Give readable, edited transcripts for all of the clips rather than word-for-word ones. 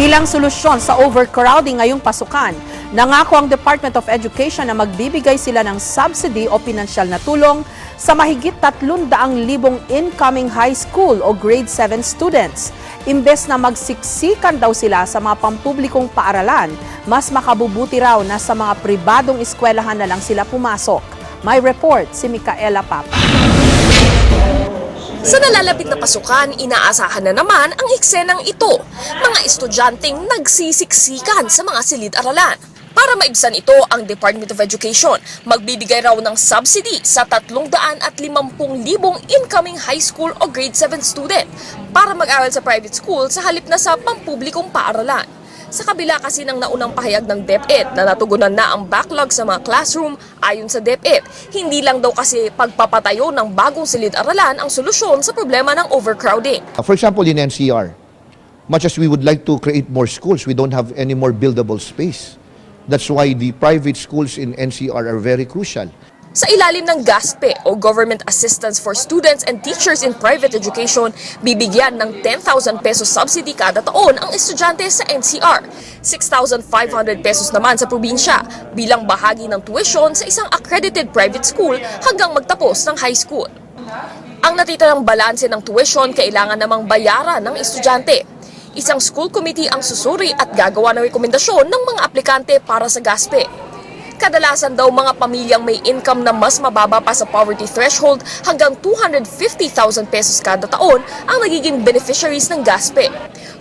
Bilang solusyon sa overcrowding ngayong pasukan, nangako ang Department of Education na magbibigay sila ng subsidy o pinansyal na tulong sa mahigit 300,000 incoming high school o grade 7 students. Imbes na magsiksikan daw sila sa mga pampublikong paaralan, mas makabubuti raw na sa mga pribadong eskwelahan na lang sila pumasok. May report si Micaela Papa. Sa nalalapit na pasukan, inaasahan na naman ang eksenang ito. Mga estudyanteng nagsisiksikan sa mga silid-aralan. Para maibsan ito, ang Department of Education magbibigay raw ng subsidy sa 350,000 incoming high school o grade 7 student para mag-aral sa private school sa halip na sa pampublikong paaralan. Sa kabila kasi ng naunang pahayag ng DepEd na natugunan na ang backlog sa mga classroom, ayon sa DepEd, hindi lang daw kasi pagpapatayo ng bagong silid-aralan ang solusyon sa problema ng overcrowding. For example, in NCR, much as we would like to create more schools, we don't have any more buildable space. That's why the private schools in NCR are very crucial. Sa ilalim ng GASPE o Government Assistance for Students and Teachers in Private Education, bibigyan ng 10,000 pesos subsidy kada taon ang estudyante sa NCR. 6,500 pesos naman sa probinsya bilang bahagi ng tuition sa isang accredited private school hanggang magtapos ng high school. Ang natitirang balanse ng tuition kailangan namang bayaran ng estudyante. Isang school committee ang susuri at gagawa ng rekomendasyon ng mga aplikante para sa GASPE. Kadalasan daw mga pamilyang may income na mas mababa pa sa poverty threshold hanggang 250,000 pesos kada taon ang nagiging beneficiaries ng GASPE.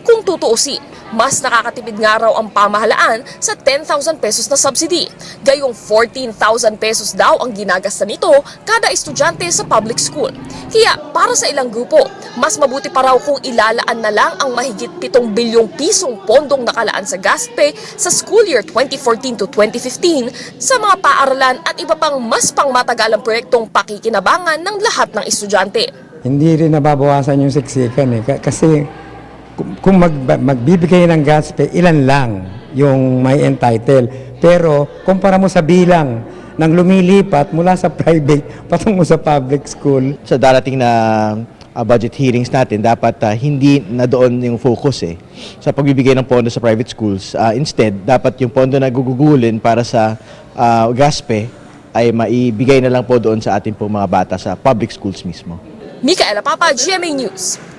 Kung tutuusin, mas nakakatipid nga raw ang pamahalaan sa 10,000 pesos na subsidy. Gayong 14,000 pesos daw ang ginagasta nito kada estudyante sa public school. Kaya para sa ilang grupo, mas mabuti pa raw kung ilalaan na lang ang mahigit 7 bilyong pisong pondong nakalaan sa GASPE sa school year 2014 to 2015 sa mga paaralan at iba pang mas pangmatagalang proyektong pakikinabangan ng lahat ng estudyante. Hindi rin nababawasan yung siksikan kasi kung magbibigay ng GASPE, ilan lang yung may entitle. Pero kumpara mo sa bilang ng lumilipat mula sa private patungo sa public school. Sa darating na budget hearings natin, dapat hindi na doon yung focus sa pagbibigay ng pondo sa private schools. Instead, dapat yung pondo na gugugulin para sa GASPE ay maibigay na lang po doon sa ating po mga bata sa public schools mismo. Micaela Papa, GMA News.